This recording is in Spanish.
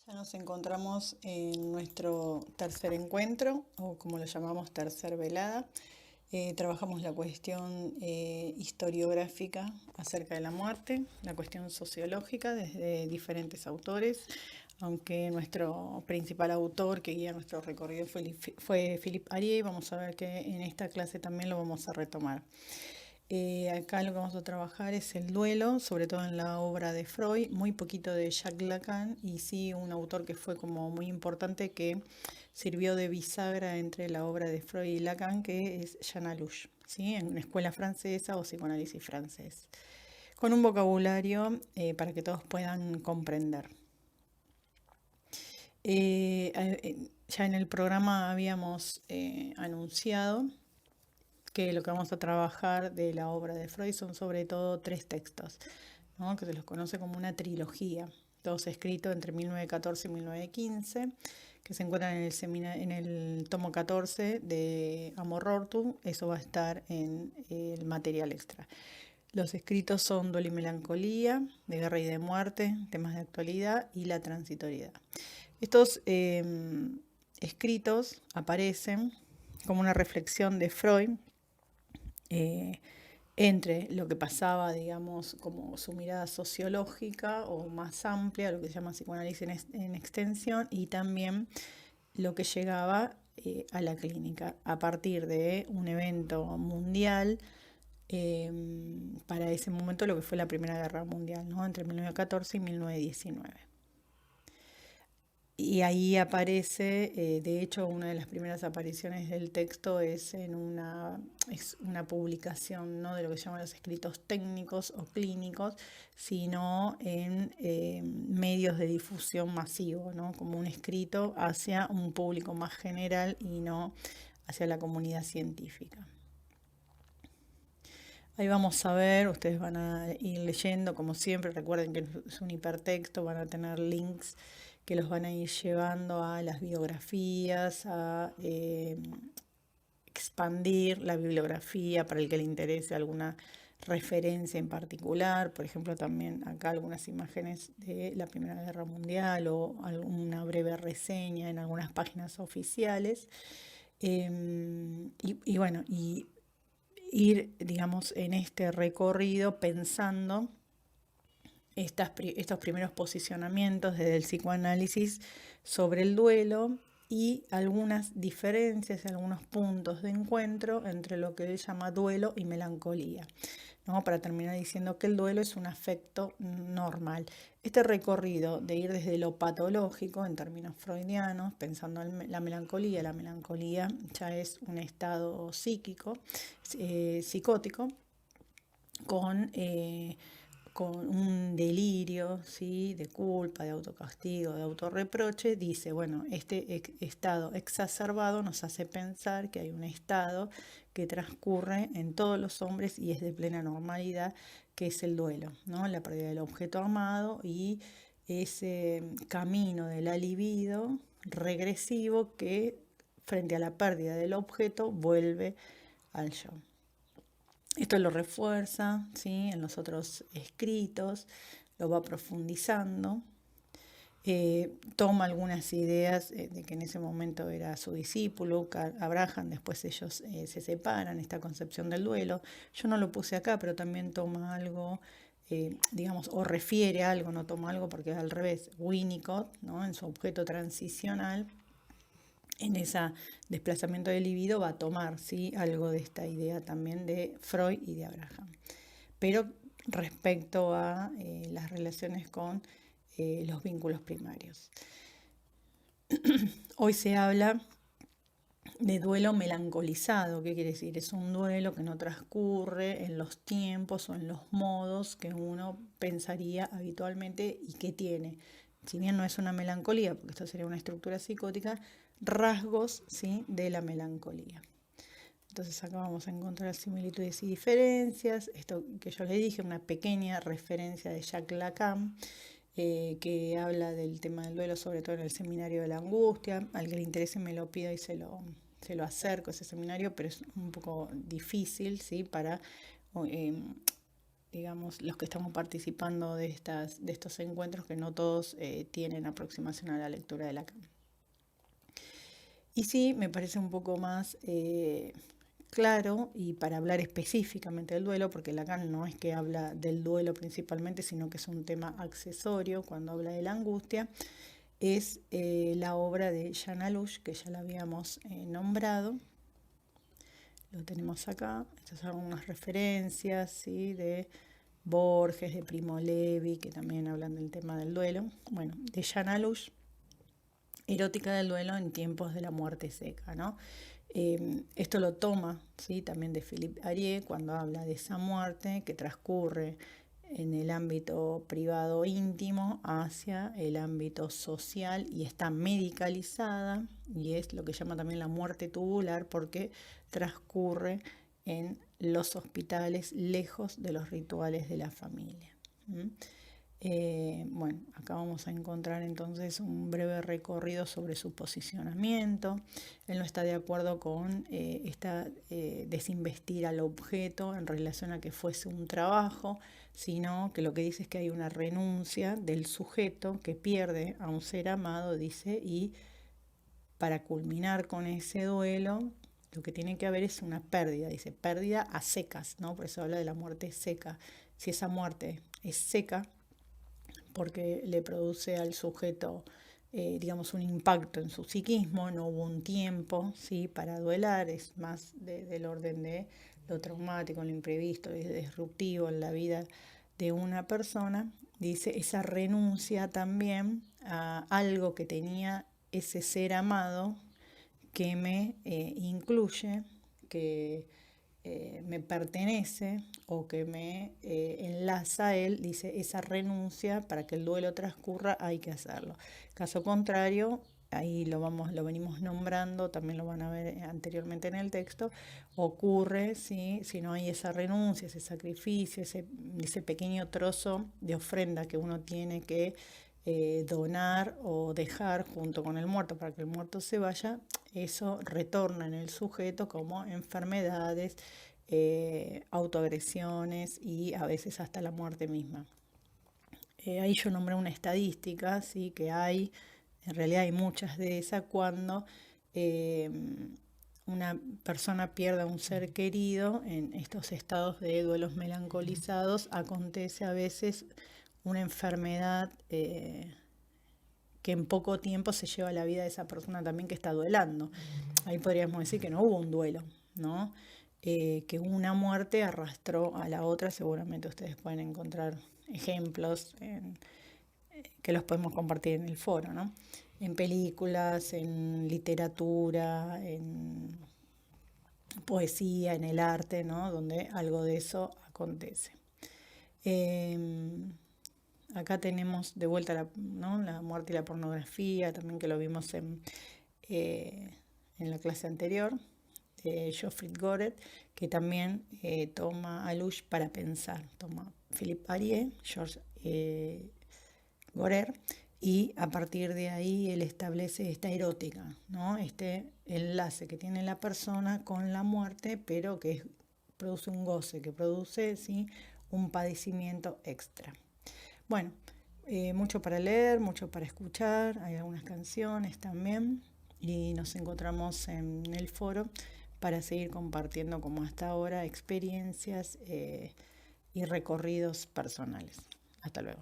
Ya nos encontramos en nuestro tercer encuentro, o como lo llamamos, tercer velada. Trabajamos la cuestión historiográfica acerca de la muerte, la cuestión sociológica desde diferentes autores, aunque nuestro principal autor que guía nuestro recorrido fue Philippe Arié. Vamos a ver que en esta clase también lo vamos a retomar. Acá lo que vamos a trabajar es el duelo, sobre todo en la obra de Freud, muy poquito de Jacques Lacan y sí un autor que fue como muy importante que sirvió de bisagra entre la obra de Freud y Lacan, que es Jean Alouche, ¿sí? En una escuela francesa o psicoanálisis francés, con un vocabulario para que todos puedan comprender. Ya en el programa habíamos anunciado que lo que vamos a trabajar de la obra de Freud son sobre todo tres textos, ¿no? Que se los conoce como una trilogía, todos escritos entre 1914 y 1915, que se encuentran en el tomo 14 de Amor Rortu. Eso va a estar en el material extra. Los escritos son Duelo y Melancolía, de Guerra y de Muerte, temas de actualidad y la transitoriedad. Estos escritos aparecen como una reflexión de Freud eh, entre lo que pasaba, digamos, como su mirada sociológica o más amplia, lo que se llama psicoanálisis en extensión, y también lo que llegaba a la clínica a partir de un evento mundial eh, para ese momento, lo que fue la Primera Guerra Mundial, ¿no? Entre 1914 y 1919. Y ahí aparece, de hecho, una de las primeras apariciones del texto es una publicación, no de lo que se llaman los escritos técnicos o clínicos, sino en medios de difusión masivo, ¿no? Como un escrito hacia un público más general y no hacia la comunidad científica. Ahí vamos a ver, ustedes van a ir leyendo, como siempre, recuerden que es un hipertexto, van a tener links que los van a ir llevando a las biografías, a expandir la bibliografía para el que le interese alguna referencia en particular. Por ejemplo, también acá algunas imágenes de la Primera Guerra Mundial o alguna breve reseña en algunas páginas oficiales. Y bueno, y ir, digamos, en este recorrido pensando estos primeros posicionamientos desde el psicoanálisis sobre el duelo y algunas diferencias, algunos puntos de encuentro entre lo que él llama duelo y melancolía, ¿no? Para terminar diciendo que el duelo es un afecto normal. Este recorrido de ir desde lo patológico en términos freudianos, pensando en la melancolía ya es un estado psíquico, psicótico, con con un delirio, ¿sí? De culpa, de autocastigo, de autorreproche, dice, bueno, este estado exacerbado nos hace pensar que hay un estado que transcurre en todos los hombres y es de plena normalidad, que es el duelo, ¿no? La pérdida del objeto amado y ese camino de la libido regresivo que frente a la pérdida del objeto vuelve al yo. Esto lo refuerza, ¿sí? En los otros escritos, lo va profundizando, toma algunas ideas de que en ese momento era su discípulo, Abraham, después ellos se separan, esta concepción del duelo. Yo no lo puse acá, pero también toma algo, digamos, o refiere algo, no toma algo porque es al revés, Winnicott, ¿no? En su objeto transicional, en ese desplazamiento de libido va a tomar, ¿sí? Algo de esta idea también de Freud y de Abraham. Pero respecto a las relaciones con los vínculos primarios. Hoy se habla de duelo melancolizado. ¿Qué quiere decir? Es un duelo que no transcurre en los tiempos o en los modos que uno pensaría habitualmente y que tiene, si bien no es una melancolía, porque esto sería una estructura psicótica, rasgos, ¿sí? De la melancolía. Entonces acá vamos a encontrar similitudes y diferencias. Esto que yo les dije, una pequeña referencia de Jacques Lacan, que habla del tema del duelo, sobre todo en el seminario de la angustia. Al que le interese me lo pido y se lo acerco ese seminario, pero es un poco difícil, ¿sí? Para digamos, los que estamos participando de estos encuentros, que no todos tienen aproximación a la lectura de Lacan. Y sí, me parece un poco más claro, y para hablar específicamente del duelo, porque Lacan no es que habla del duelo principalmente, sino que es un tema accesorio cuando habla de la angustia, es la obra de Jan Alush, que ya la habíamos nombrado. Lo tenemos acá. Estas son algunas referencias, ¿sí?, de Borges, de Primo Levi, que también hablan del tema del duelo. Bueno, de Jan Alush, Erótica del duelo en tiempos de la muerte seca, ¿no? Esto lo toma, ¿sí?, también de Philippe Arié, cuando habla de esa muerte que transcurre en el ámbito privado íntimo hacia el ámbito social y está medicalizada, y es lo que llama también la muerte tubular, porque transcurre en los hospitales lejos de los rituales de la familia. Bueno, acá vamos a encontrar entonces un breve recorrido sobre su posicionamiento. Él no está de acuerdo con desinvestir al objeto en relación a que fuese un trabajo, sino que lo que dice es que hay una renuncia del sujeto que pierde a un ser amado, dice, y para culminar con ese duelo, lo que tiene que haber es una pérdida, dice, pérdida a secas, ¿no? Por eso habla de la muerte seca. Si esa muerte es seca, porque le produce al sujeto, digamos, un impacto en su psiquismo, no hubo un tiempo, ¿sí?, para duelar, es más del orden de lo traumático, lo imprevisto, lo disruptivo en la vida de una persona. Dice, esa renuncia también a algo que tenía ese ser amado que me incluye, que me pertenece o que me enlaza a él, dice, esa renuncia para que el duelo transcurra hay que hacerlo. Caso contrario, ahí lo venimos nombrando, también lo van a ver anteriormente en el texto, ocurre, ¿sí?, si no hay esa renuncia, ese sacrificio, ese pequeño trozo de ofrenda que uno tiene que donar o dejar junto con el muerto para que el muerto se vaya, eso retorna en el sujeto como enfermedades, autoagresiones y a veces hasta la muerte misma. Ahí yo nombré una estadística, ¿sí?, que hay, en realidad hay muchas de esas, cuando una persona pierde a un ser querido en estos estados de duelos melancolizados, acontece a veces una enfermedad que en poco tiempo se lleva la vida de esa persona también que está duelando. Ahí podríamos decir que no hubo un duelo, ¿no? Que una muerte arrastró a la otra. Seguramente ustedes pueden encontrar ejemplos que los podemos compartir en el foro, ¿no? En películas, en literatura, en poesía, en el arte, ¿no?, donde algo de eso acontece. Acá tenemos de vuelta la muerte y la pornografía, también, que lo vimos en la clase anterior, de Geoffrey Goret, que también toma a Alush para pensar. Toma Philippe Arié, Georges Goret, y a partir de ahí él establece esta erótica, ¿no?, este enlace que tiene la persona con la muerte, pero que produce un goce, que produce, ¿sí?, un padecimiento extra. Bueno, mucho para leer, mucho para escuchar, hay algunas canciones también, y nos encontramos en el foro para seguir compartiendo, como hasta ahora, experiencias y recorridos personales. Hasta luego.